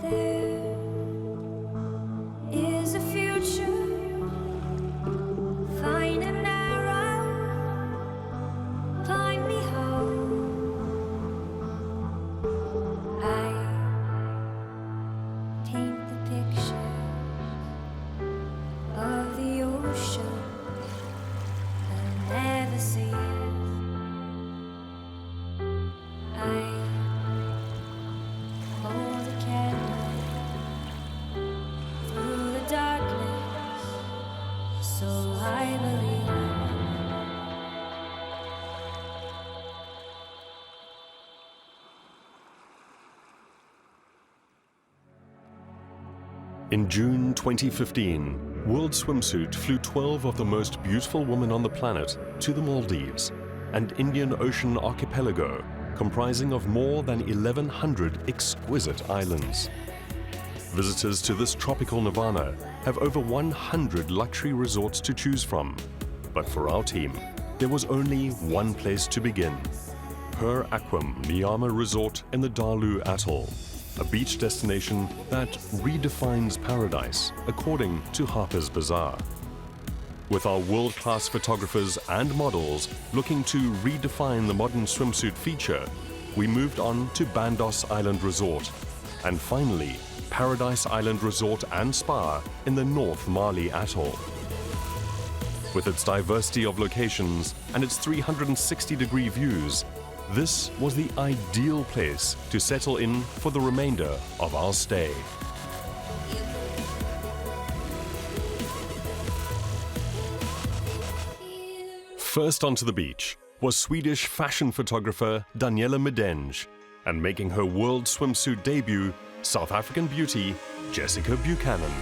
There is a future, fine and narrow, find me home. I paint the picture of the ocean I'll never see. I hold a candle through the darkness, so I believe. In June 2015, World Swimsuit flew 12 of the most beautiful women on the planet to the Maldives, an Indian Ocean archipelago comprising of more than 1,100 exquisite islands. Visitors to this tropical nirvana have over 100 luxury resorts to choose from. But for our team, there was only one place to begin. Per Aquam Myanmar Resort in the Dalu Atoll, a beach destination that redefines paradise, according to Harper's Bazaar. With our world-class photographers and models looking to redefine the modern swimsuit feature, we moved on to Bandos Island Resort, and finally, Paradise Island Resort and Spa in the North Mali Atoll. With its diversity of locations and its 360-degree views, this was the ideal place to settle in for the remainder of our stay. First onto the beach was Swedish fashion photographer Daniela Medenge, and making her world swimsuit debut, South African beauty Jessica Buchanan.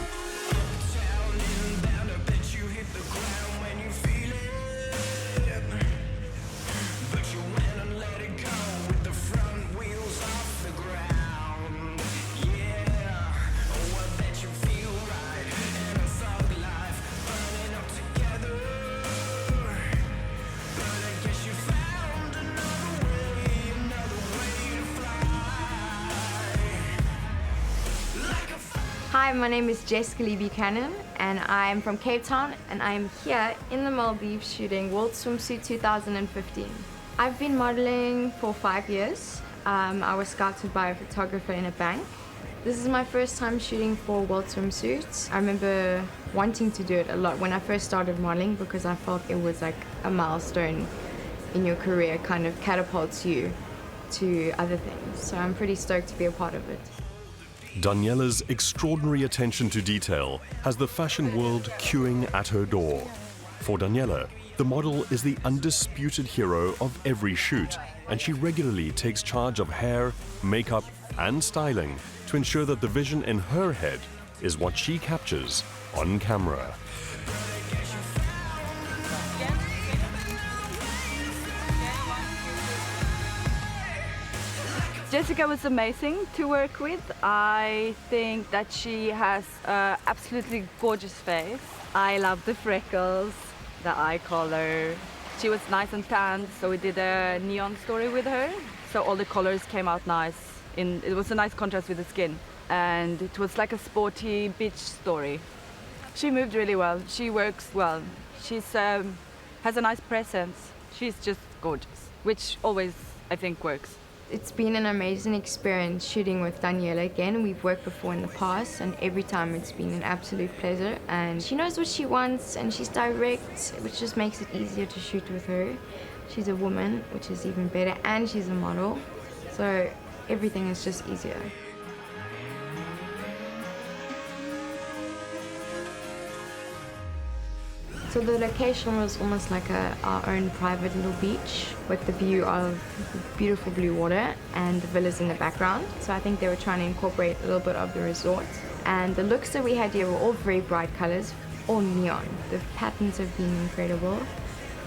Hi, my name is Jessica Buchanan and I am from Cape Town and I am here in the Maldives shooting World Swimsuit 2015. I've been modeling for 5 years. I was scouted by a photographer in a bank. This is my first time shooting for World Swimsuit. I remember wanting to do it a lot when I first started modeling because I felt it was like a milestone in your career, kind of catapults you to other things. So I'm pretty stoked to be a part of it. Daniela's extraordinary attention to detail has the fashion world queuing at her door. For Daniela, the model is the undisputed hero of every shoot, and she regularly takes charge of hair, makeup, and styling to ensure that the vision in her head is what she captures on camera. Jessica was amazing to work with. I think that she has an absolutely gorgeous face. I love the freckles, the eye color. She was nice and tan, so we did a neon story with her. So all the colors came out nice. It was a nice contrast with the skin. And it was like a sporty beach story. She moved really well. She works well. She's has a nice presence. She's just gorgeous, which always, I think, works. It's been an amazing experience shooting with Daniela again. We've worked before in the past and every time it's been an absolute pleasure. And she knows what she wants and she's direct, which just makes it easier to shoot with her. She's a woman, which is even better, and she's a model. So everything is just easier. So the location was almost like our own private little beach with the view of beautiful blue water and the villas in the background. So I think they were trying to incorporate a little bit of the resort. And the looks that we had here were all very bright colors, all neon. The patterns have been incredible.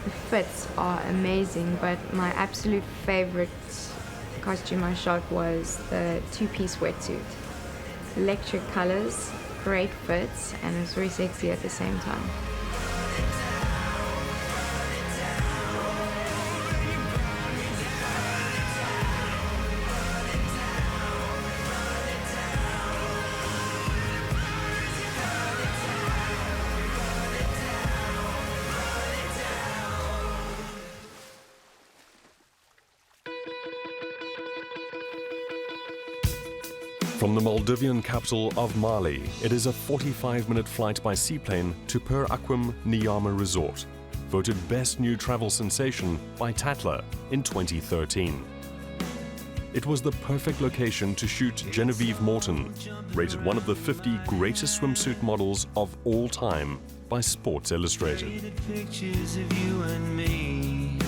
The fits are amazing, but my absolute favorite costume I shot was the two-piece wetsuit. Electric colors, great fits, and it was very sexy at the same time. From the Maldivian capital of Mali, it is a 45-minute flight by seaplane to Per Aquam Niyama Resort, voted Best New Travel Sensation by Tatler in 2013. It was the perfect location to shoot Genevieve Morton, rated one of the 50 greatest swimsuit models of all time by Sports Illustrated. Pictures of you and me.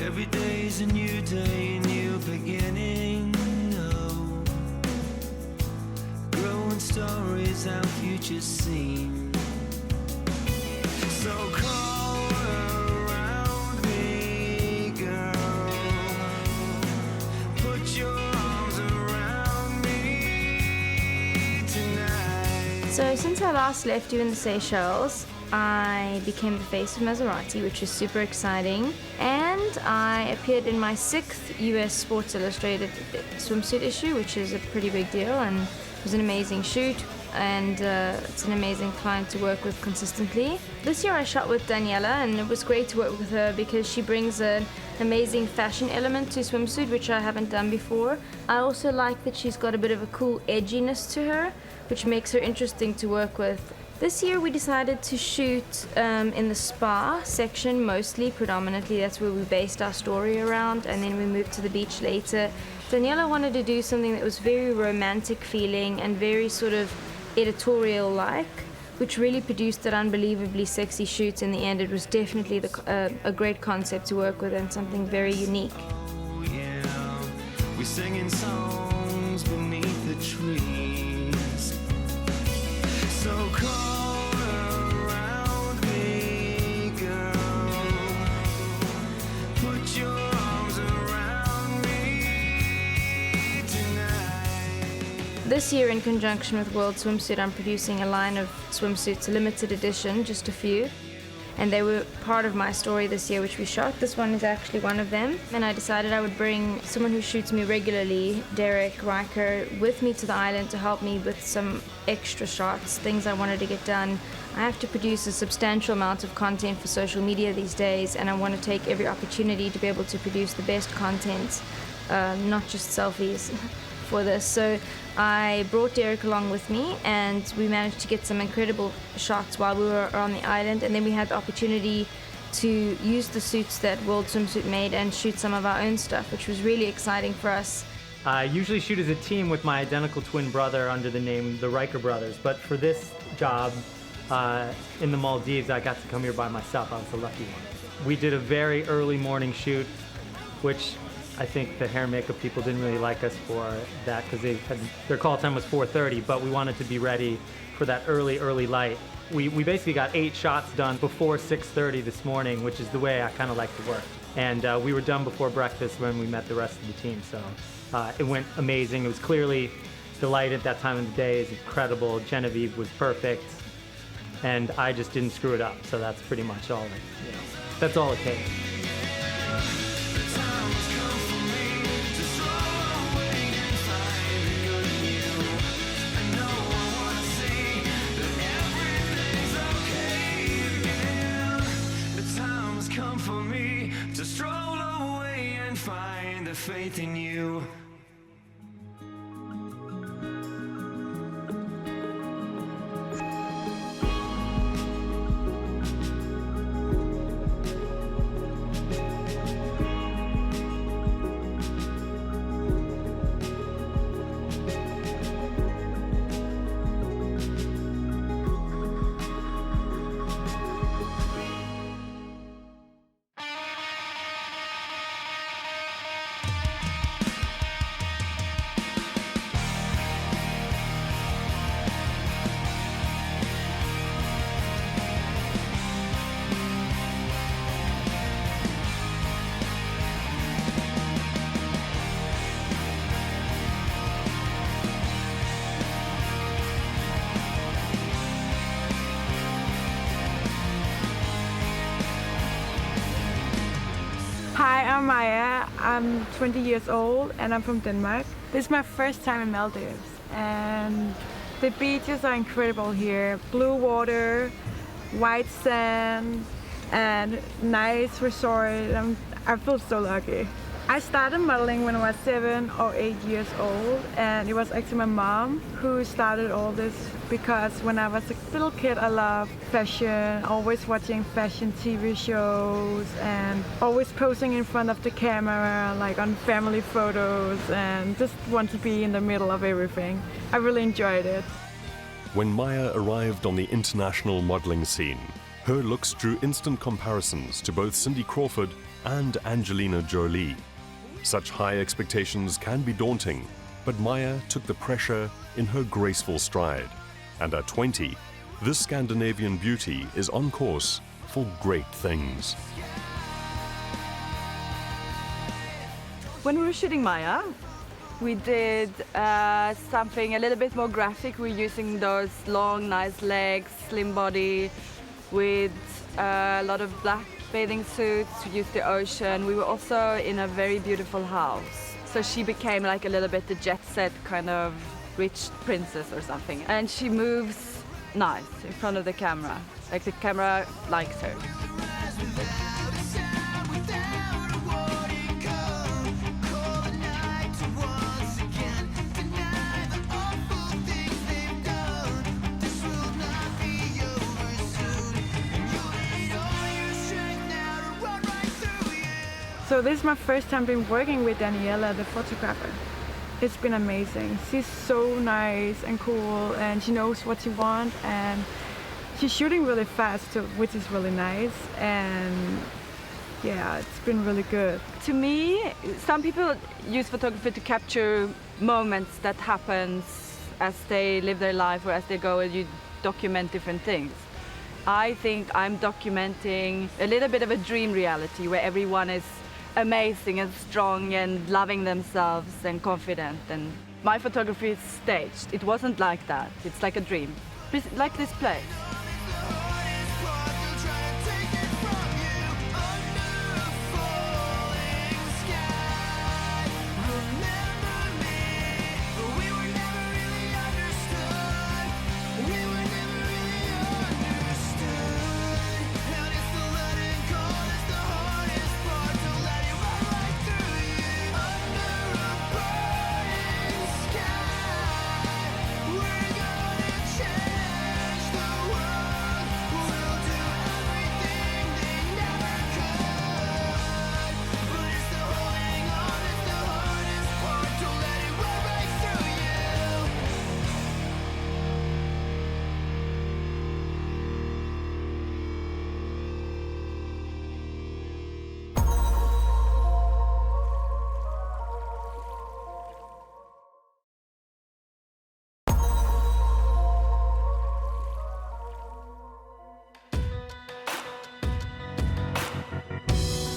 Every day's a new day, a new beginning. Oh, growing stories our futures seem. So call around me, girl. Put your arms around me tonight. So since I last left you in the Seychelles, I became the face of Maserati, which is super exciting, and I appeared in my 6th US Sports Illustrated swimsuit issue, which is a pretty big deal, and it was an amazing shoot, and it's an amazing client to work with consistently. This year I shot with Daniela, and it was great to work with her because she brings an amazing fashion element to swimsuit, which I haven't done before. I also like that she's got a bit of a cool edginess to her, which makes her interesting to work with. This year we decided to shoot in the spa section mostly, predominantly. That's where we based our story around, and then we moved to the beach later. Daniela wanted to do something that was very romantic feeling and very sort of editorial-like, which really produced an unbelievably sexy shoot in the end. It was definitely a great concept to work with and something very unique. Oh, yeah, we're singing songs beneath the trees. So call around me, girl. Put your arms around me tonight. This year, in conjunction with World Swimsuit, I'm producing a line of swimsuits, a limited edition, just a few. And they were part of my story this year, which we shot. This one is actually one of them. And I decided I would bring someone who shoots me regularly, Derek Riker, with me to the island to help me with some extra shots, things I wanted to get done. I have to produce a substantial amount of content for social media these days, and I want to take every opportunity to be able to produce the best content, not just selfies. For this. So I brought Derek along with me, and we managed to get some incredible shots while we were on the island, and then we had the opportunity to use the suits that World Swimsuit made and shoot some of our own stuff, which was really exciting for us. I usually shoot as a team with my identical twin brother under the name the Riker Brothers, but for this job in the Maldives, I got to come here by myself. I was the lucky one. We did a very early morning shoot, which I think the hair and makeup people didn't really like us for that because their call time was 4:30, but we wanted to be ready for that early light. We basically got 8 shots done before 6:30 this morning, which is the way I kind of like to work. And we were done before breakfast when we met the rest of the team, so it went amazing. It was clearly the light at that time of the day is incredible. Genevieve was perfect, and I just didn't screw it up, so that's pretty much all that's all it takes. To stroll away and find the faith in you. Hi, I'm Maja. I'm 20 years old and I'm from Denmark. This is my first time in Maldives, and the beaches are incredible here. Blue water, white sand, and nice resort. I feel so lucky. I started modeling when I was 7 or 8 years old, and it was actually my mom who started all this because when I was a little kid I loved fashion, always watching fashion TV shows and always posing in front of the camera like on family photos and just want to be in the middle of everything. I really enjoyed it. When Maja arrived on the international modeling scene, her looks drew instant comparisons to both Cindy Crawford and Angelina Jolie. Such high expectations can be daunting, but Maja took the pressure in her graceful stride. And at 20, this Scandinavian beauty is on course for great things. When we were shooting Maja, we did something a little bit more graphic. We're using those long, nice legs, slim body, with a lot of black bathing suits to use the ocean. We were also in a very beautiful house. So she became like a little bit the jet set kind of rich princess or something. And she moves nice in front of the camera. Like the camera likes her. So this is my first time been working with Daniela, the photographer. It's been amazing. She's so nice and cool, and she knows what she wants, and she's shooting really fast too, which is really nice. And yeah, it's been really good. To me, some people use photography to capture moments that happens as they live their life or as they go and you document different things. I think I'm documenting a little bit of a dream reality where everyone is amazing and strong and loving themselves and confident. And my photography is staged. It wasn't like that. It's like a dream, like this place.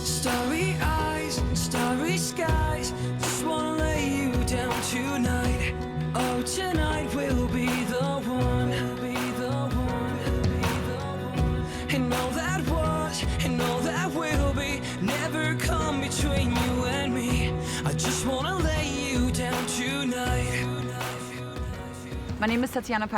Starry eyes, starry skies, just wanna lay you down tonight. Oh, tonight will be the one, be the one, be the one. And all that was, and all that will be, never come between you and me. I just wanna lay you down tonight. My name is Tatiana.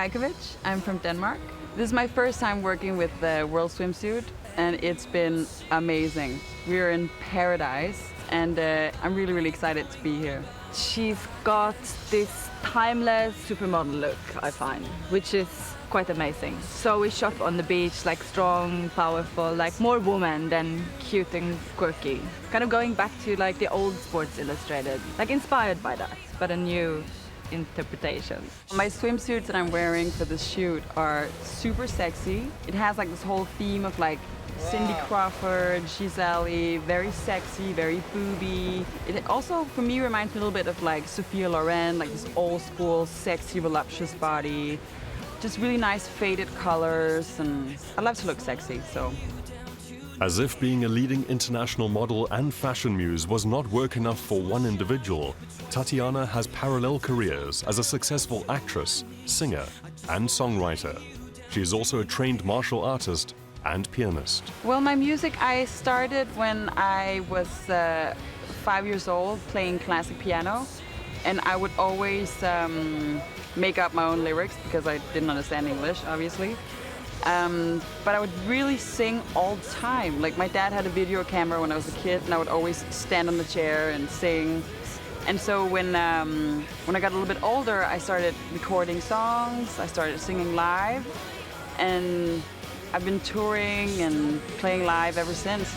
I'm from Denmark. This is my first time working with the World Swimsuit, and it's been amazing. We're in paradise, and I'm really, really excited to be here. She's got this timeless supermodel look, I find, which is quite amazing. So we shot on the beach, like strong, powerful, like more woman than cute and quirky. Kind of going back to like the old Sports Illustrated, like inspired by that, but a new interpretation. My swimsuits that I'm wearing for this shoot are super sexy. It has like this whole theme of like Cindy Crawford, Giselle, very sexy, very booby. It also, for me, reminds me a little bit of like Sophia Loren, like this old school, sexy, voluptuous body. Just really nice faded colors, and I love to look sexy, so. As if being a leading international model and fashion muse was not work enough for one individual, Tatiana has parallel careers as a successful actress, singer, and songwriter. She is also a trained martial artist and pianist. Well, my music, I started when I was 5 years old playing classic piano, and I would always make up my own lyrics because I didn't understand English, obviously. But I would really sing all the time. Like my dad had a video camera when I was a kid, and I would always stand on the chair and sing. And so when I got a little bit older, I started recording songs. I started singing live, and I've been touring and playing live ever since.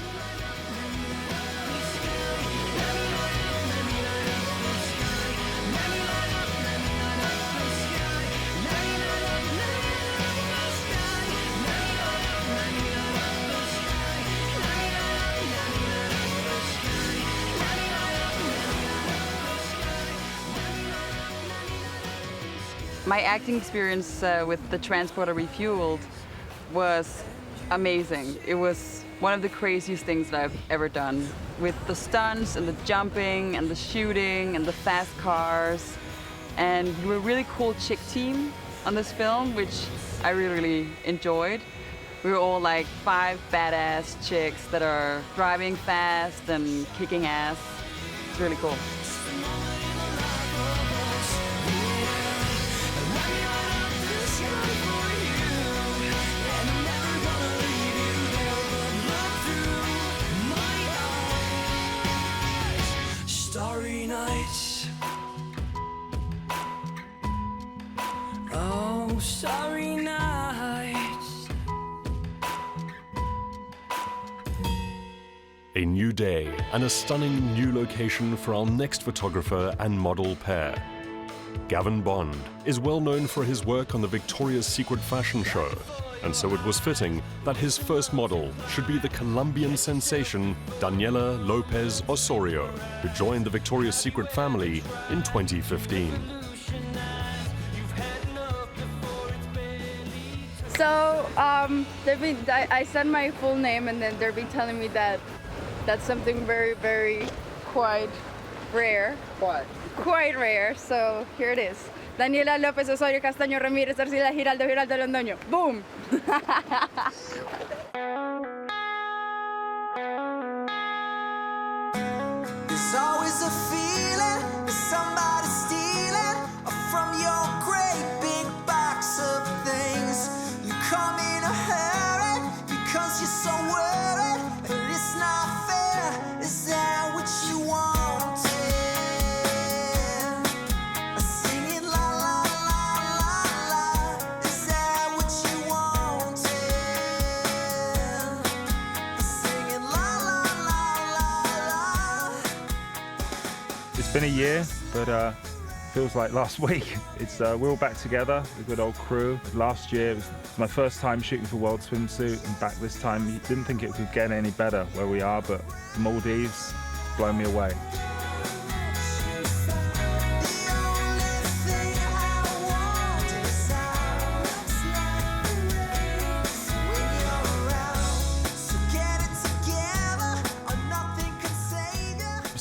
My acting experience with the transporter Refueled was amazing. It was one of the craziest things that I've ever done. With the stunts and the jumping and the shooting and the fast cars. And we were a really cool chick team on this film, which I really enjoyed. We were all like 5 badass chicks that are driving fast and kicking ass. It's really cool. Starry nights. Oh, starry nights. A new day and a stunning new location for our next photographer and model pair. Gavin Bond is well known for his work on the Victoria's Secret fashion show, and so it was fitting that his first model should be the Colombian sensation Daniela Lopez Osorio, who joined the Victoria's Secret family in 2015. So I said my full name, and then they've been telling me that that's something very quite rare. Quite rare. So here it is. Daniela López Osorio Castaño Ramírez Arcila Giraldo Londoño. Boom! There's always a feeling that somebody's stealing from your great big box of things. You come in a hurry because you're so worried, and it's not fair. Is that what you want? It's been a year, but feels like last week. We're all back together, a good old crew. Last year it was my first time shooting for World Swimsuit, and back this time, you didn't think it could get any better where we are, but the Maldives blown me away.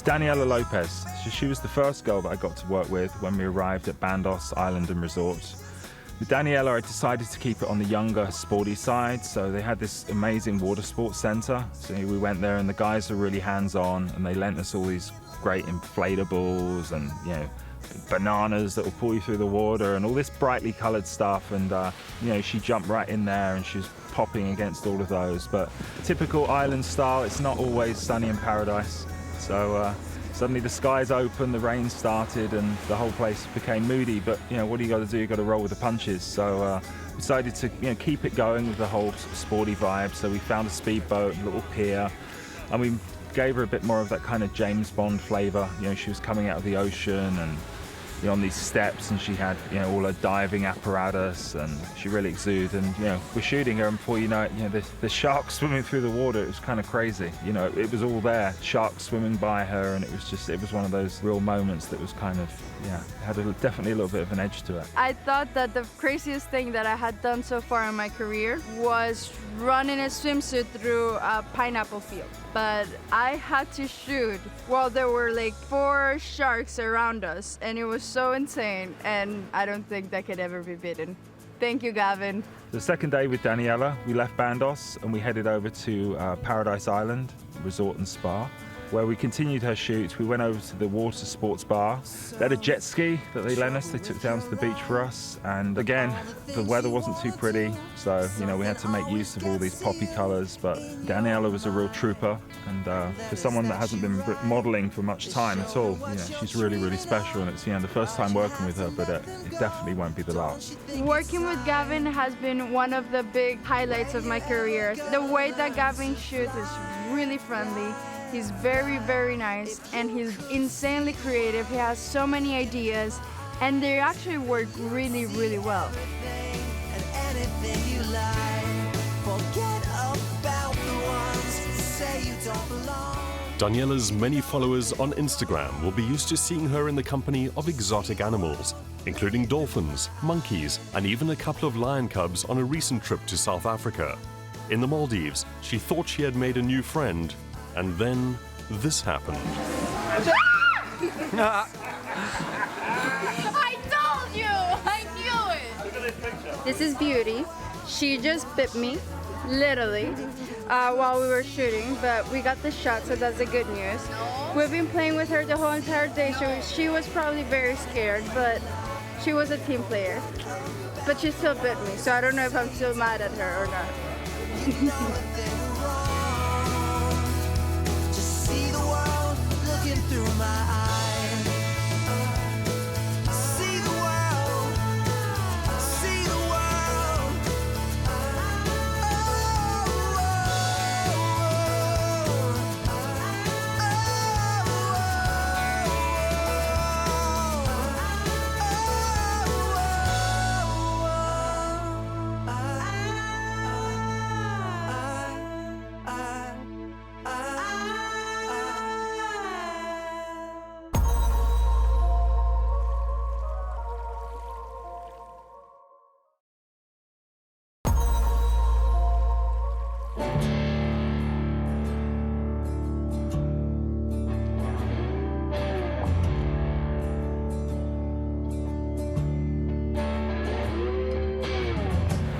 Daniela Lopez. She was the first girl that I got to work with when we arrived at Bandos Island and Resort. With Daniela, I decided to keep it on the younger, sporty side, so they had this amazing water sports centre. So we went there and the guys were really hands-on, and they lent us all these great inflatables and, you know, bananas that will pull you through the water and all this brightly coloured stuff, and you know, she jumped right in there and she was popping against all of those. But typical island style, it's not always sunny in paradise. So suddenly the skies opened, the rain started, and the whole place became moody. But you know, what do you got to do? You got to roll with the punches. So we decided to, you know, keep it going with the whole sporty vibe. So we found a speedboat, a little pier, and we gave her a bit more of that kind of James Bond flavour. You know, she was coming out of the ocean and, you know, on these steps, and she had, you know, all her diving apparatus, and she really exuded. And, you know, we're shooting her, and before you know it, you know, the sharks swimming through the water. It was kind of crazy. You know, it was all there, sharks swimming by her, and it was one of those real moments that was kind of, yeah, had definitely a little bit of an edge to it. I thought that the craziest thing that I had done so far in my career was run in a swimsuit through a pineapple field. But I had to shoot while there were like 4 sharks around us, and it was so insane, and I don't think that could ever be beaten. Thank you, Gavin. The second day with Daniela, we left Bandos and we headed over to Paradise Island Resort and Spa. where we continued her shoot. We went over to the water sports bar. They had a jet ski that they lent us. They took down to the beach for us. And again, the weather wasn't too pretty, so we had to make use of all these poppy colours. But Daniela was a real trooper, and for someone that hasn't been modelling for much time at all, she's really, really special. And it's the first time working with her, but it definitely won't be the last. Working with Gavin has been one of the big highlights of my career. The way that Gavin shoots is really friendly. He's very, very nice, and he's insanely creative. He has so many ideas, and they actually work really, really well. Daniela's many followers on Instagram will be used to seeing her in the company of exotic animals, including dolphins, monkeys, and even a couple of lion cubs on a recent trip to South Africa. In the Maldives, she thought she had made a new friend, and then this happened. I told you! I knew it! This is Beauty. She just bit me, literally, while we were shooting, but we got the shot, so that's the good news. We've been playing with her the whole entire day. She was probably very scared, but she was a team player. But she still bit me, so I don't know if I'm still mad at her or not. Just see the world looking through my eyes. See the world. See the world.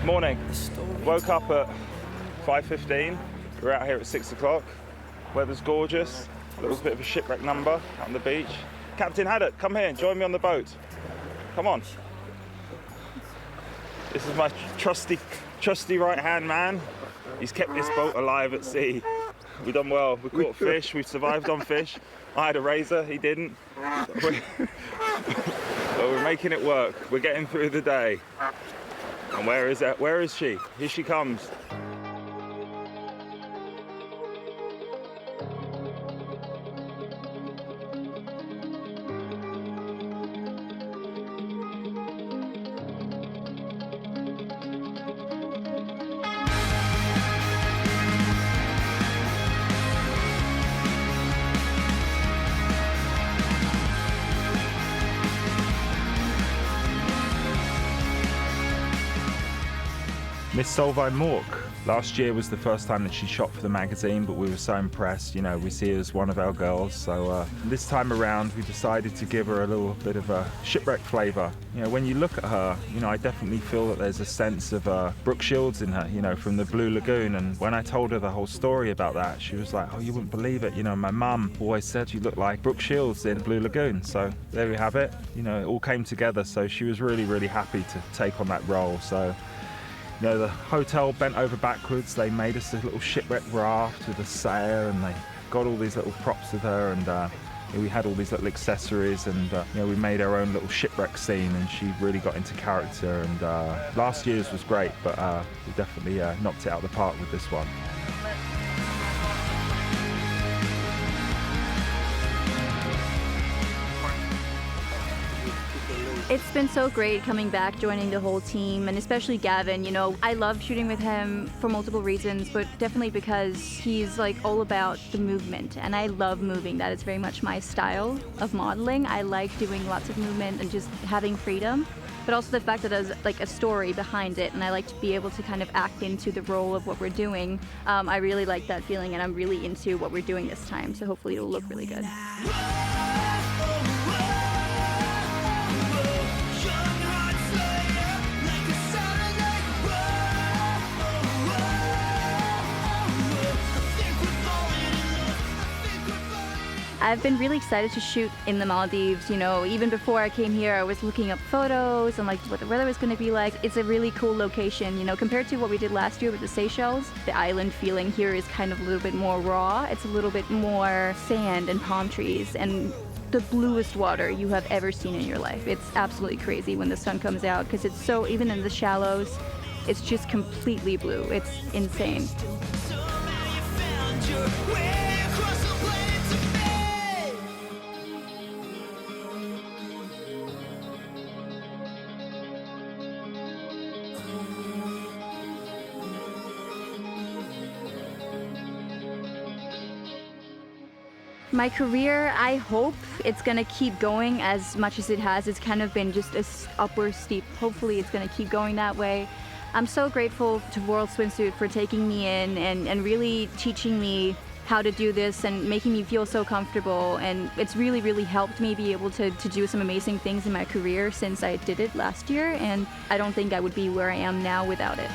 Morning. Woke up at 5:15. We're out here at 6 o'clock. Weather's gorgeous. A little bit of a shipwreck number out on the beach. Captain Haddock, come here and join me on the boat. Come on. This is my trusty right-hand man. He's kept this boat alive at sea. We've done well. We caught fish. We've survived on fish. I had a razor. He didn't. But we're making it work. We're getting through the day. And where is that? Where is she? Here she comes. Miss Solveig Mork. Last year was the first time that she shot for the magazine, but we were so impressed. We see her as one of our girls. So this time around, we decided to give her a little bit of a shipwreck flavour. When you look at her, I definitely feel that there's a sense of Brooke Shields in her, from the Blue Lagoon. And when I told her the whole story about that, she was like, "Oh, you wouldn't believe it. My mum always said you look like Brooke Shields in Blue Lagoon." So there we have it. It all came together. So she was really, really happy to take on that role. So. The hotel bent over backwards. They made us a little shipwreck raft with a sail, and they got all these little props with her, and we had all these little accessories, and we made our own little shipwreck scene, and she really got into character. And last year's was great, but we definitely knocked it out of the park with this one. It's been so great coming back, joining the whole team, and especially Gavin. I love shooting with him for multiple reasons, but definitely because he's all about the movement, and I love moving. That is very much my style of modeling. I like doing lots of movement and just having freedom, but also the fact that there's a story behind it, and I like to be able to kind of act into the role of what we're doing. I really like that feeling, and I'm really into what we're doing this time, so hopefully it'll look really good. I've been really excited to shoot in the Maldives. You know, even before I came here, I was looking up photos and like what the weather was going to be like. It's a really cool location, you know, compared to what we did last year with the Seychelles. The island feeling here is kind of a little bit more raw. It's a little bit more sand and palm trees and the bluest water you have ever seen in your life. It's absolutely crazy when the sun comes out because it's so, even in the shallows, it's just completely blue. It's insane. My career, I hope it's gonna keep going as much as it has. It's kind of been just a upward steep. Hopefully it's gonna keep going that way. I'm so grateful to World Swimsuit for taking me in and really teaching me how to do this and making me feel so comfortable. And it's really, really helped me be able to do some amazing things in my career since I did it last year. And I don't think I would be where I am now without it.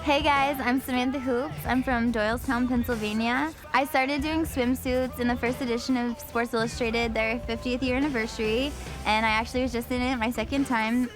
Hey guys, I'm Samantha Hoops. I'm from Doylestown, Pennsylvania. I started doing swimsuits in the first edition of Sports Illustrated, their 50th year anniversary, and I actually was just in it my second time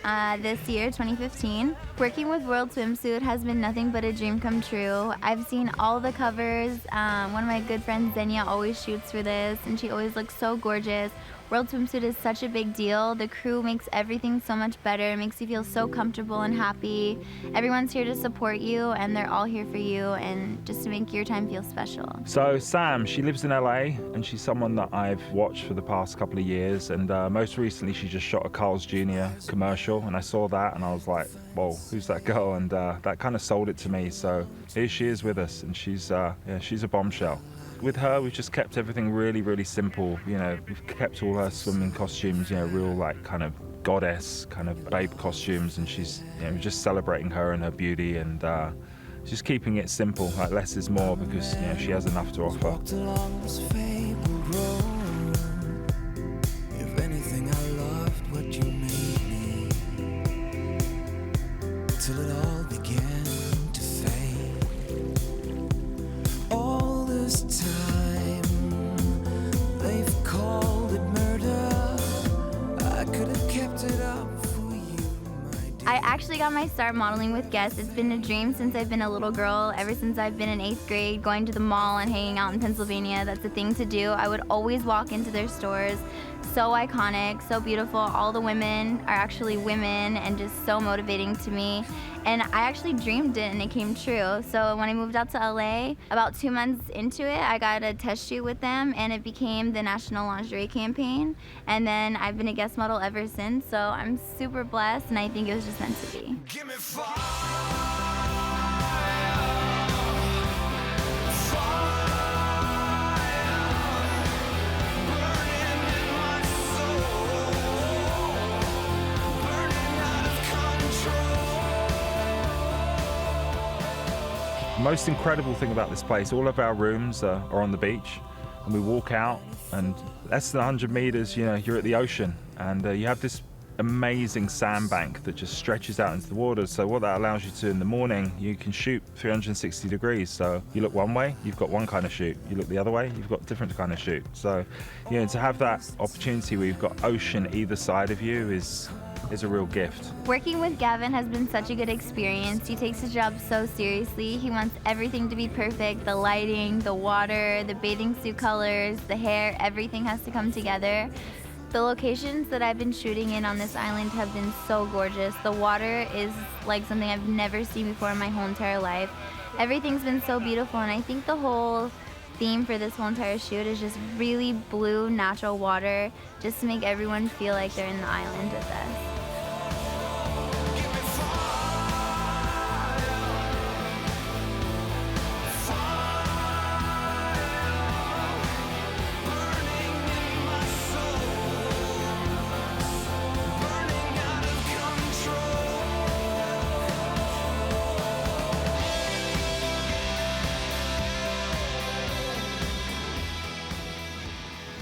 this year, 2015. Working with World Swimsuit has been nothing but a dream come true. I've seen all the covers. One of my good friends, Xenia, always shoots for this, and she always looks so gorgeous. World Swimsuit is such a big deal. The crew makes everything so much better. It makes you feel so comfortable and happy. Everyone's here to support you, and they're all here for you, and just to make your time feel special. So Sam, she lives in LA, and she's someone that I've watched for the past couple of years, and most recently she just shot a Carl's Jr. commercial, and I saw that and I was like, whoa, who's that girl? And that kind of sold it to me. So here she is with us, and she's a bombshell. With her, we've just kept everything really, really simple. You know, we've kept all her swimming costumes, you know, real like kind of goddess, kind of babe costumes, and she's, you know, just celebrating her and her beauty, and just keeping it simple, like less is more, because, you know, she has enough to offer. Walked along this fabled road. If anything, I loved what you made me, till it all began to fade. All this time, they've called it murder. I could have kept it up for you, my dear. I actually got my start modeling with Guess. It's been a dream since I've been a little girl, ever since I've been in 8th grade, going to the mall and hanging out in Pennsylvania. That's a thing to do. I would always walk into their stores. So iconic, so beautiful. All the women are actually women and just so motivating to me. And I actually dreamed it and it came true. So when I moved out to LA, about 2 months into it, I got a test shoot with them and it became the National Lingerie Campaign. And then I've been a guest model ever since. So I'm super blessed and I think it was just meant to be. Give me fire. The most incredible thing about this place, all of our rooms are on the beach, and we walk out and less than 100 meters, you know, you're at the ocean, and you have this amazing sandbank that just stretches out into the water. So what that allows you to, in the morning, you can shoot 360 degrees. So you look one way, you've got one kind of shoot. You look the other way, you've got a different kind of shoot. So, you know, to have that opportunity where you've got ocean either side of you is a real gift. Working with Gavin has been such a good experience. He takes his job so seriously. He wants everything to be perfect. The lighting, the water, the bathing suit colors, the hair, everything has to come together. The locations that I've been shooting in on this island have been so gorgeous. The water is like something I've never seen before in my whole entire life. Everything's been so beautiful, and I think the whole theme for this whole entire shoot is just really blue, natural water, just to make everyone feel like they're in the island with us.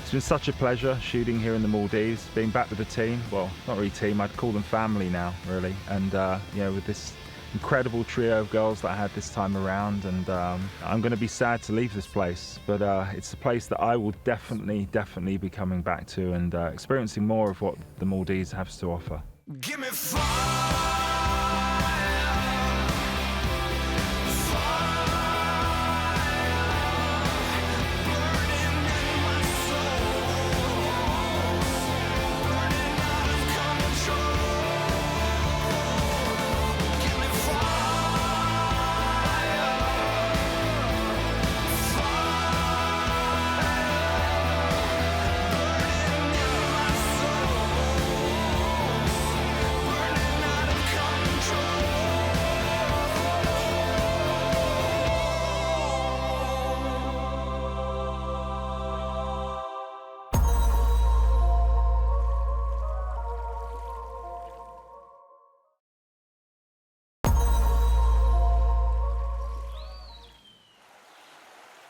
It's been such a pleasure shooting here in the Maldives, being back with the team. Well, not really team, I'd call them family now, really. And you know, with this incredible trio of girls that I had this time around, and I'm going to be sad to leave this place, but it's a place that I will definitely be coming back to and experiencing more of what the Maldives has to offer. Give me fire.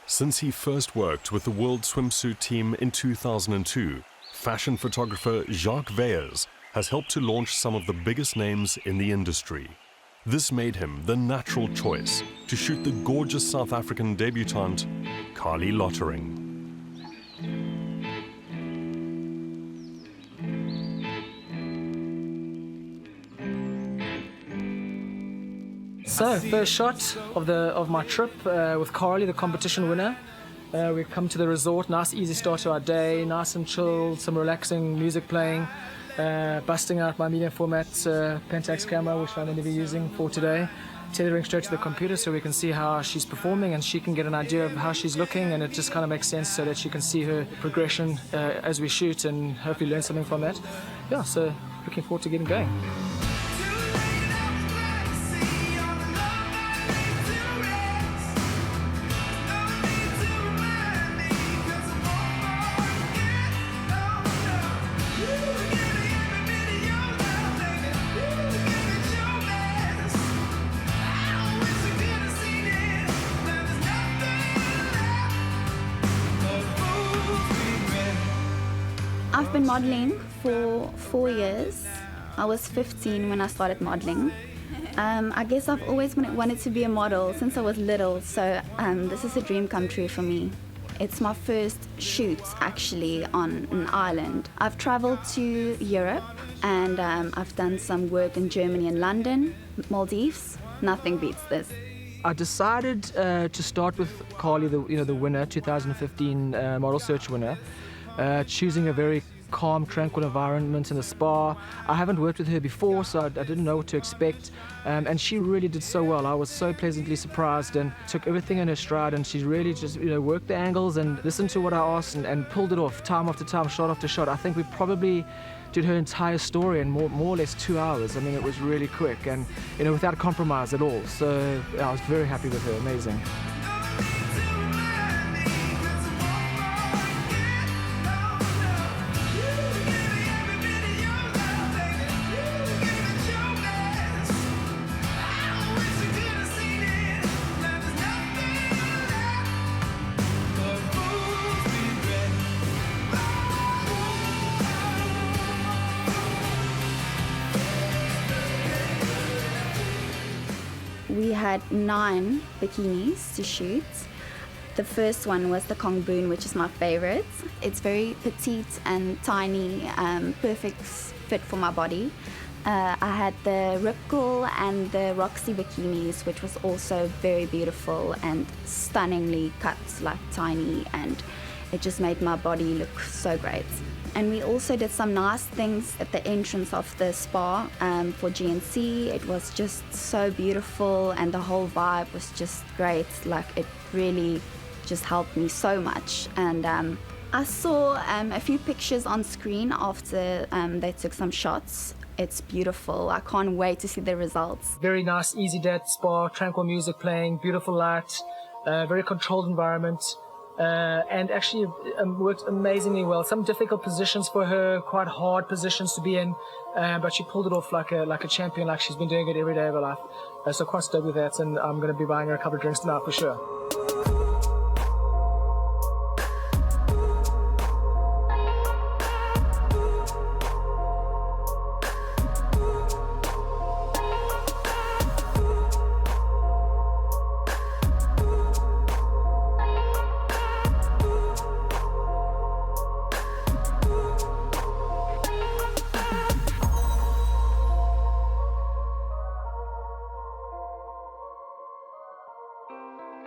Since he first worked with the World Swimsuit team in 2002, fashion photographer Jacques Veyers has helped to launch some of the biggest names in the industry. This made him the natural choice to shoot the gorgeous South African debutante, Carly Lottering. So, first shot of my trip with Carly, the competition winner. We've come to the resort, nice easy start to our day, nice and chilled, some relaxing music playing, busting out my medium format Pentax camera, which I'm going to be using for today, tethering straight to the computer so we can see how she's performing and she can get an idea of how she's looking, and it just kind of makes sense so that she can see her progression as we shoot and hopefully learn something from that. Yeah, so looking forward to getting going. I've been modeling for 4 years. I was 15 when I started modeling. I guess I've always wanted to be a model since I was little, so this is a dream come true for me. It's my first shoot actually on an island. I've traveled to Europe and I've done some work in Germany and London, Maldives. Nothing beats this. I decided to start with Carly, the winner, 2015 Model Search winner, choosing a very calm, tranquil environment in the spa. I haven't worked with her before, so I didn't know what to expect, and she really did so well. I was so pleasantly surprised and took everything in her stride, and she really just worked the angles and listened to what I asked and pulled it off time after time, shot after shot. I think we probably did her entire story in more or less 2 hours. I mean, it was really quick and without compromise at all. So I was very happy with her. Amazing. We had 9 bikinis to shoot. The first one was the Kong Boon, which is my favorite. It's very petite and tiny, perfect fit for my body. I had the Ripple and the Roxy bikinis, which was also very beautiful and stunningly cut, like tiny, and it just made my body look so great. And we also did some nice things at the entrance of the spa for GNC. It was just so beautiful and the whole vibe was just great. Like, it really just helped me so much. And I saw a few pictures on screen after they took some shots. It's beautiful. I can't wait to see the results. Very nice, easy day at the spa, tranquil music playing, beautiful light, very controlled environment. And actually worked amazingly well. Some difficult positions for her, quite hard positions to be in, but she pulled it off like a champion, like she's been doing it every day of her life. So quite stoked with that, and I'm going to be buying her a couple of drinks tonight for sure.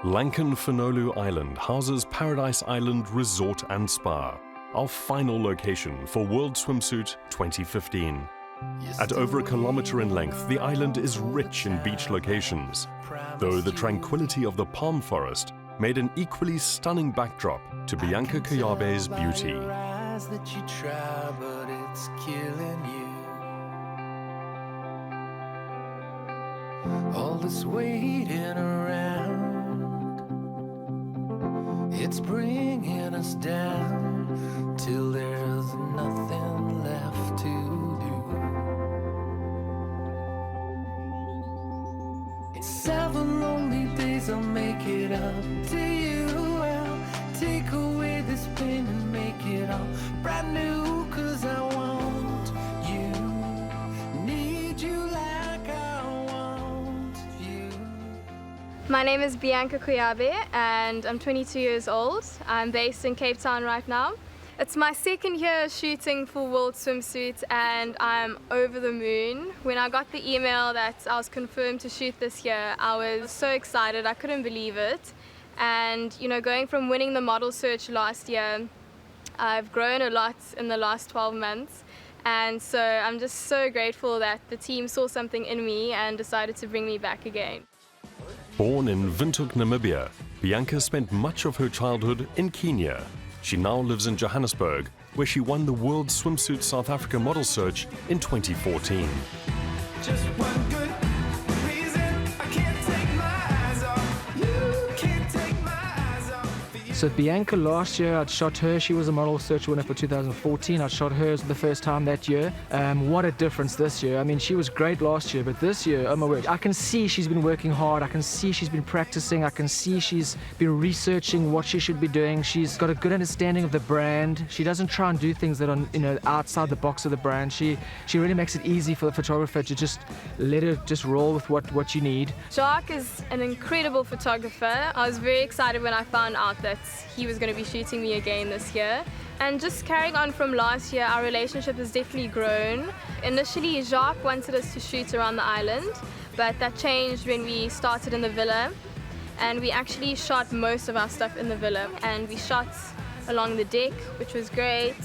Lankan Island houses Paradise Island Resort and Spa, our final location for World Swimsuit 2015. At over 1 kilometer in length, the island is rich in beach locations, though the tranquility of the palm forest made an equally stunning backdrop to Bianca Koyabe's beauty. That you try, but it's killing you. All this waiting around, it's bringing us down till there's nothing left to do. 7 lonely days, I'll make it up to you. I'll take away this pain and make it all brand new, 'cause I want you, need you like I want you. My name is Bianca Koyabe and I'm 22 years old. I'm based in Cape Town right now. It's my second year shooting for World Swimsuit and I'm over the moon. When I got the email that I was confirmed to shoot this year, I was so excited, I couldn't believe it. And you know, going from winning the model search last year, I've grown a lot in the last 12 months. And so I'm just so grateful that the team saw something in me and decided to bring me back again. Born in Windhoek, Namibia, Bianca spent much of her childhood in Kenya. She now lives in Johannesburg, where she won the World Swimsuit South Africa Model Search in 2014. Just one good reason I can't take my eyes off you, can't take my eyes off you. So Bianca, last year I'd shot her. She was a model search winner for 2014. I shot hers the first time that year. What a difference this year. I mean, she was great last year, but this year, oh my word, I can see she's been working hard. I can see she's been practicing. I can see she's been researching what she should be doing. She's got a good understanding of the brand. She doesn't try and do things that are, you know, outside the box of the brand. She really makes it easy for the photographer to just let her just roll with what you need. Jacques is an incredible photographer. I was very excited when I found out that he was going to be shooting me again this year. And just carrying on from last year, our relationship has definitely grown. Initially, Jacques wanted us to shoot around the island, but that changed when we started in the villa. And we actually shot most of our stuff in the villa. And we shot along the deck, which was great.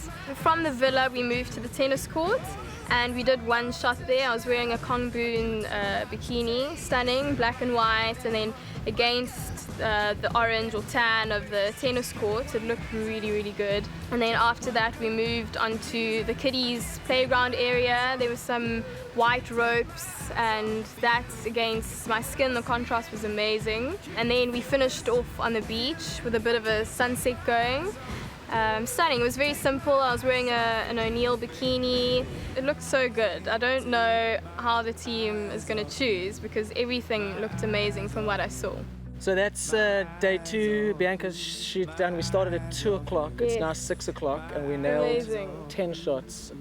From the villa, we moved to the tennis court. And we did one shot there. I was wearing a Kongboon bikini, stunning, black and white, and then against the orange or tan of the tennis court. It looked really, really good. And then after that, we moved onto the kiddies' playground area. There were some white ropes, and that against my skin, the contrast was amazing. And then we finished off on the beach with a bit of a sunset going. Stunning. It was very simple. I was wearing an O'Neill bikini. It looked so good. I don't know how the team is going to choose because everything looked amazing from what I saw. So that's day 2. Bianca's shoot done. We started at 2 o'clock. It's now 6 o'clock, and we nailed 10 shots.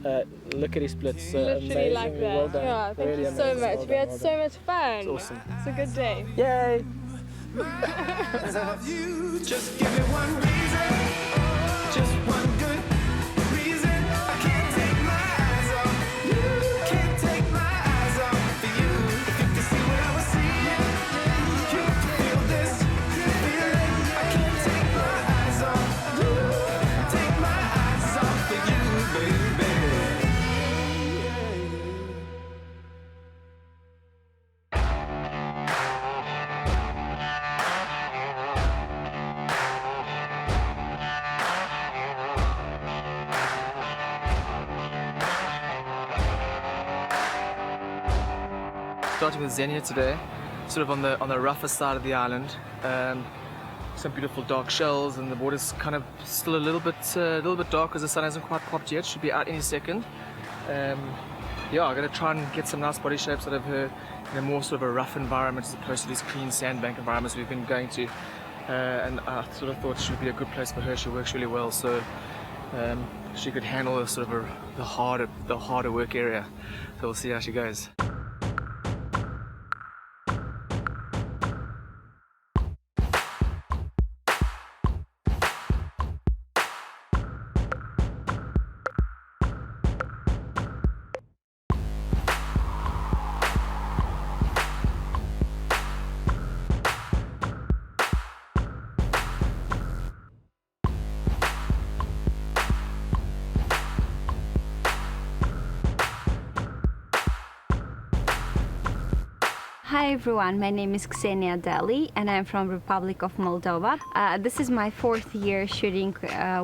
Lickety splits. Literally amazing. like that. Well done. Yeah, thank Really you so amazing. much. Well We had done, so much fun. It's awesome. It's a good day. Yay! You just give me one reason, just one good reason. I can't take my eyes off you. Can't take my eyes off of you. If you can see what I was seeing, you can feel this feeling. I can't take my eyes off you. Take my eyes off of you, baby. Starting with Xenia today, sort of on the rougher side of the island. Some beautiful dark shells, and the water's kind of still a little bit dark because the sun hasn't quite popped yet. Should be out any second. Yeah, I'm gonna try and get some nice body shapes out of her in a more sort of a rough environment as opposed to these clean sandbank environments we've been going to. And I sort of thought she would be a good place for her. She works really well, so she could handle the sort of the harder work area. So we'll see how she goes. Hi everyone, my name is Xenia Deli and I'm from Republic of Moldova. This is my 4th year shooting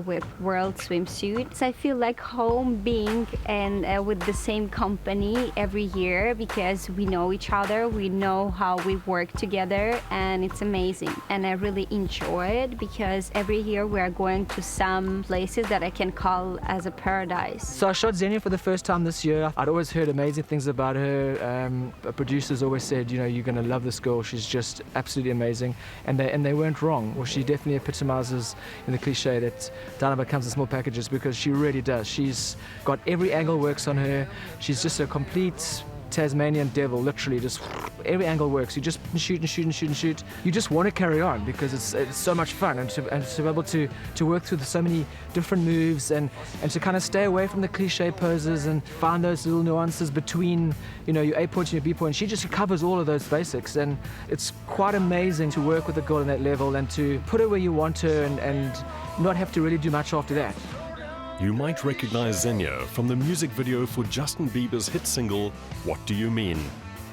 with World Swimsuit. So I feel like home being and with the same company every year because we know each other, we know how we work together, and it's amazing. And I really enjoy it because every year we are going to some places that I can call as a paradise. So I shot Xenia for the first time this year. I'd always heard amazing things about her. Producers always said, you know, you're going to love this girl. She's just absolutely amazing. And they weren't wrong. Well, she definitely epitomizes in the cliche that Dynamite comes in small packages, because she really does. She's got every angle works on her. She's just a complete Tasmanian devil, literally. Just every angle works. You just shoot and shoot and shoot and shoot. You just want to carry on because it's so much fun, and to be able to work through so many different moves and to kind of stay away from the cliche poses and find those little nuances between, you know, your A point and your B point. She just covers all of those basics, and it's quite amazing to work with a girl on that level and to put her where you want her and not have to really do much after that. You might recognize Xenia from the music video for Justin Bieber's hit single, What Do You Mean?,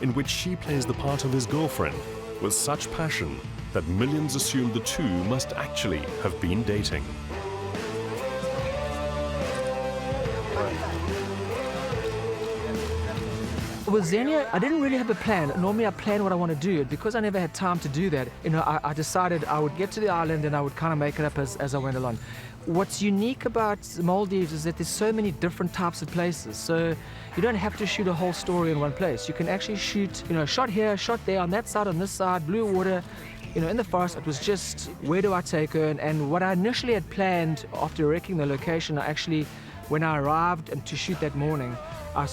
in which she plays the part of his girlfriend with such passion that millions assume the two must actually have been dating. With Xenia, I didn't really have a plan. Normally I plan what I want to do. Because I never had time to do that, you know, I decided I would get to the island and I would kind of make it up as I went along. What's unique about Maldives is that there's so many different types of places. So you don't have to shoot a whole story in one place. You can actually shoot, you know, shot here, shot there, on that side, on this side, blue water. You know, in the forest, it was just, where do I take her? And what I initially had planned after wrecking the location, I actually, when I arrived and to shoot that morning, I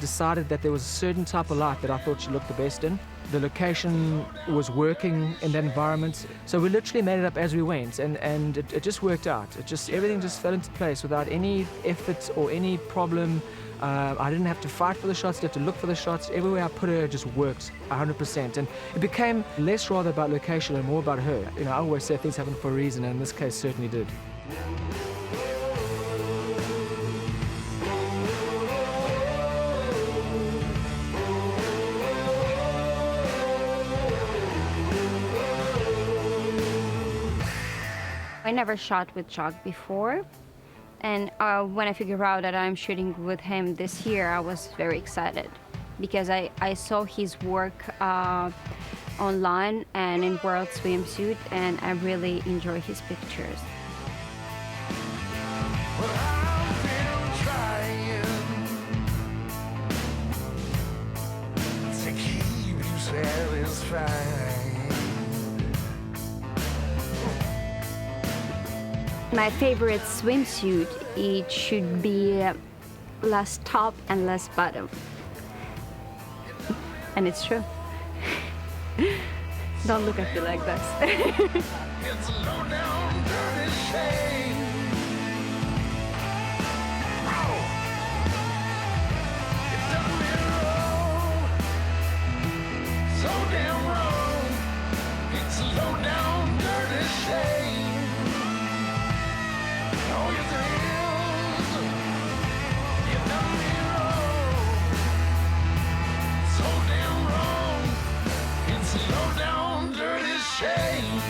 decided that there was a certain type of light that I thought she looked the best in. The location was working in that environment, so we literally made it up as we went, and it just worked out. Everything just fell into place without any effort or any problem. I didn't have to fight for the shots, didn't have to look for the shots. Everywhere I put her, it just worked 100%. And it became less rather about location and more about her. You know, I always say things happen for a reason, and in this case certainly did. I never shot with Chuck before, and when I figured out that I'm shooting with him this year, I was very excited because I saw his work online and in World Swimsuit, and I really enjoy his pictures. My favorite swimsuit, it should be less top and less bottom. And it's true. Don't look at me like this. It's a low down dirty shame. You done me wrong, so damn wrong. It's a low down dirty shame. Oh yes it is. You done me wrong, so damn wrong. It's a low down dirty shame.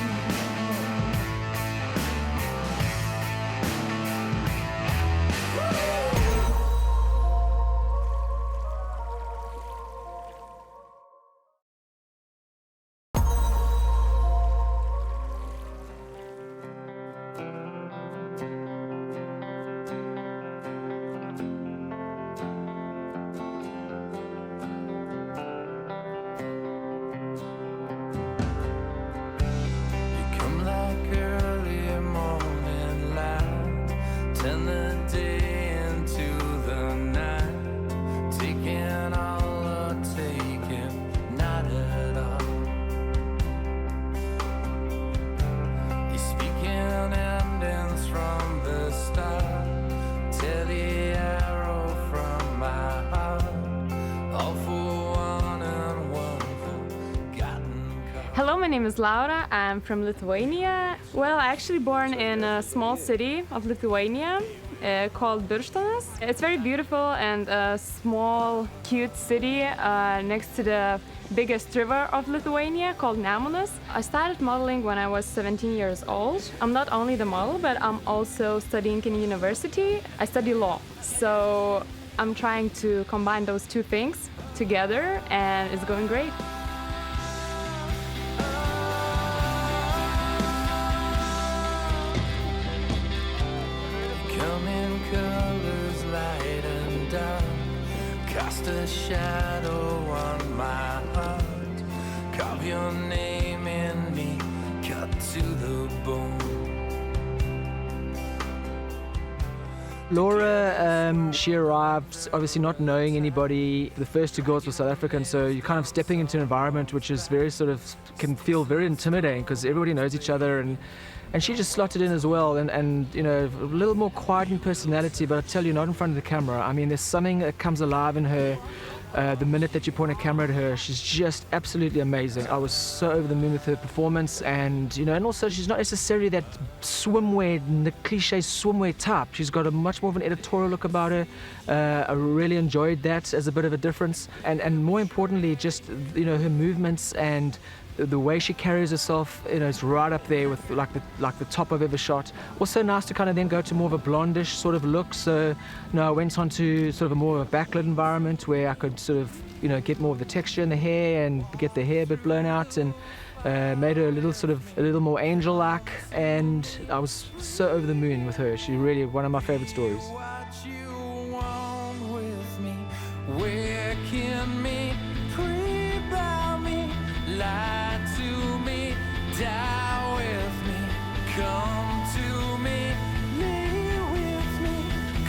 Come like early morning light, turn the day into the night, taking all or taking not at all. He's speaking endings from the start, tear the arrow from my heart, all for one and one forgotten cause. Hello, my name is Lara. I'm from Lithuania. Well, I actually born in a small city of Lithuania called Buchanan. It's very beautiful and a small, cute city next to the biggest river of Lithuania called Nemunas. I started modeling when I was 17 years old. I'm not only the model, but I'm also studying in university. I study law. So I'm trying to combine those two things together, and it's going great. Come in colors light and dark, cast a shadow on my heart, carve your name in me, cut to the bone. Laura, she arrived obviously not knowing anybody. The first two girls were South African, so you're kind of stepping into an environment which is very sort of, can feel very intimidating because everybody knows each other, and she just slotted in as well, and you know, a little more quiet in personality, but I tell you, not in front of the camera. I mean, there's something that comes alive in her the minute that you point a camera at her. She's just absolutely amazing. I was so over the moon with her performance, and you know, and also she's not necessarily that swimwear, the cliche swimwear type. She's got a much more of an editorial look about her. I really enjoyed that as a bit of a difference, and more importantly, just you know, her movements and the way she carries herself, you know, is right up there with like the top I've ever shot. Also nice to kind of then go to more of a blondish sort of look. So, you know, I went on to sort of a more of a backlit environment where I could sort of, you know, get more of the texture in the hair and get the hair a bit blown out, and made her a little more angel-like. And I was so over the moon with her. She's really one of my favorite stories. What you want with me, where can me, pray about me, lie to me, die with me, come to me, lay with me,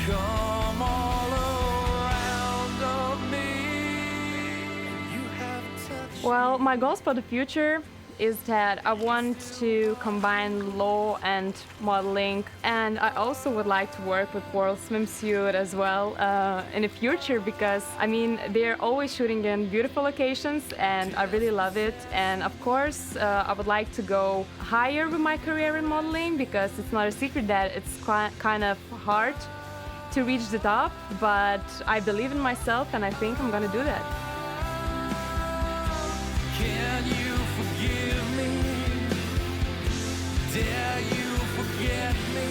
come all around of me. You have touched. Well, my goals for the future is that I want to combine law and modeling, and I also would like to work with World Swimsuit as well in the future, because I mean, they're always shooting in beautiful locations and I really love it. And of course I would like to go higher with my career in modeling, because it's not a secret that it's kind of hard to reach the top, but I believe in myself and I think I'm gonna do that. Can you forgive me? Dare you forget me?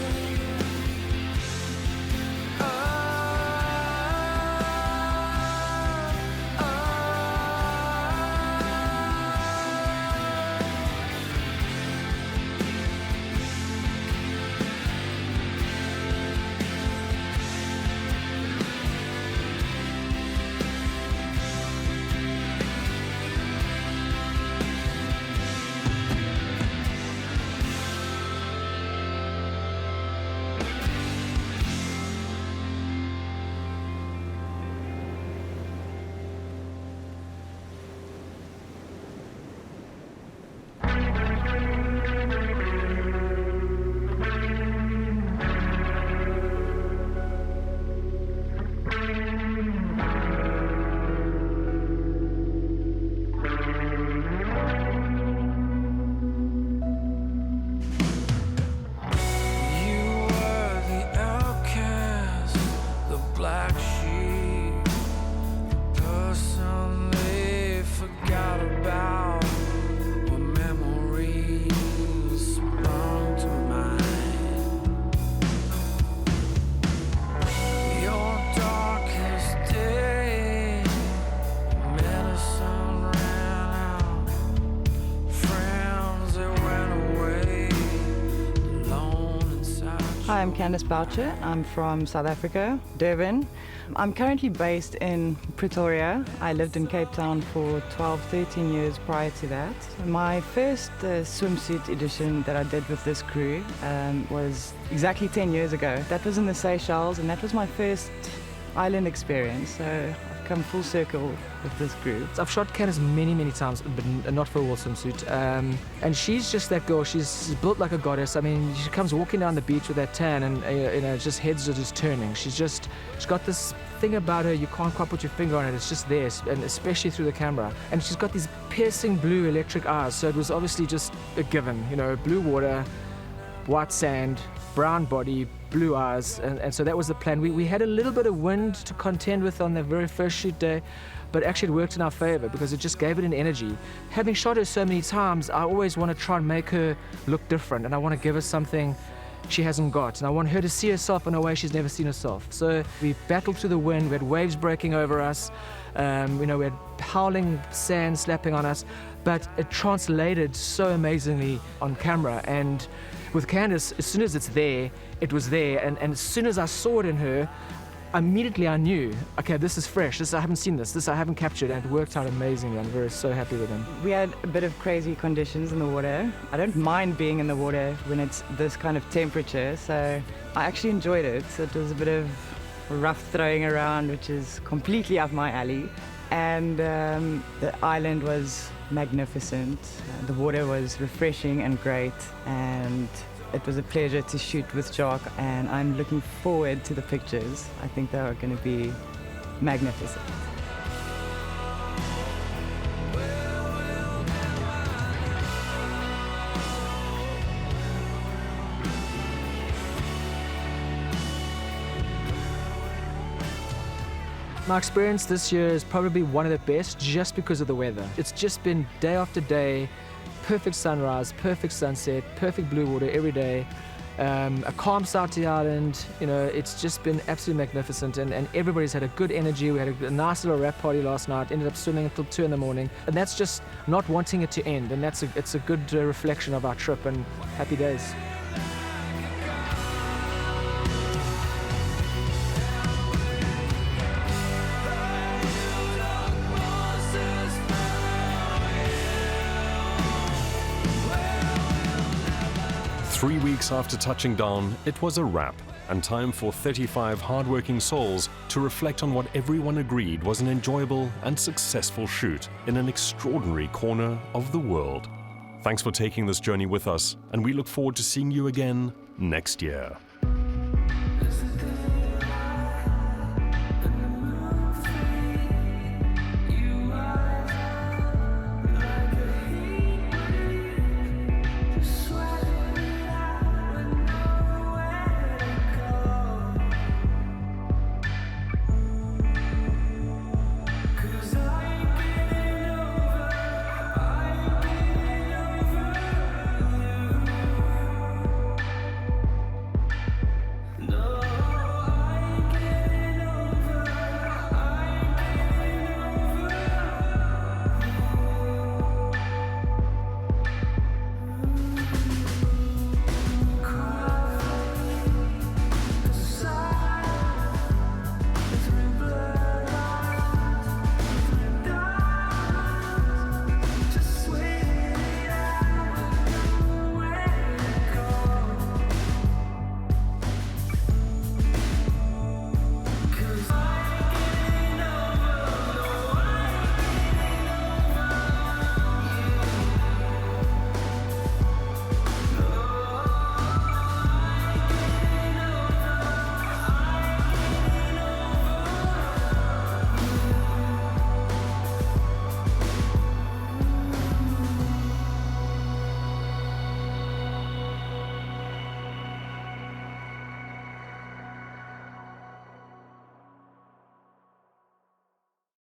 Hi, I'm Candice Boucher. I'm from South Africa, Durban. I'm currently based in Pretoria. I lived in Cape Town for 12, 13 years prior to that. My first swimsuit edition that I did with this crew was exactly 10 years ago. That was in the Seychelles, and that was my first island experience. So I've come full circle with this crew. I've shot Candice many times, but not for a World Swimsuit. And she's just that girl. She's built like a goddess. I mean, she comes walking down the beach with that tan, and just heads are just turning. She's got this thing about her, you can't quite put your finger on it. It's just there, and especially through the camera. And she's got these piercing blue electric eyes. So it was obviously just a given. You know, blue water, white sand, brown body, blue eyes, and so that was the plan. We had a little bit of wind to contend with on the very first shoot day, but actually it worked in our favor because it just gave it an energy. Having shot her so many times, I always want to try and make her look different, and I want to give her something she hasn't got, and I want her to see herself in a way she's never seen herself. So we battled through the wind, we had waves breaking over us, we had howling sand slapping on us, but it translated so amazingly on camera. And with Candice, as soon as it's there, it was there, and as soon as I saw it in her, immediately I knew, okay, this is fresh, I haven't seen this I haven't captured, and it worked out amazingly. I'm so happy with him. We had a bit of crazy conditions in the water. I don't mind being in the water when it's this kind of temperature, so I actually enjoyed it. So it was a bit of rough throwing around, which is completely up my alley, and the island was magnificent. The water was refreshing and great, and it was a pleasure to shoot with Jock, and I'm looking forward to the pictures. I think they are going to be magnificent. My experience this year is probably one of the best just because of the weather. It's just been day after day, perfect sunrise, perfect sunset, perfect blue water every day, a calm start to the island. It's just been absolutely magnificent, and everybody's had a good energy. We had a nice little wrap party last night, ended up swimming until 2 in the morning, and that's just not wanting it to end, and it's a good reflection of our trip, and happy days. 3 weeks after touching down, it was a wrap, and time for 35 hard-working souls to reflect on what everyone agreed was an enjoyable and successful shoot in an extraordinary corner of the world. Thanks for taking this journey with us, and we look forward to seeing you again next year.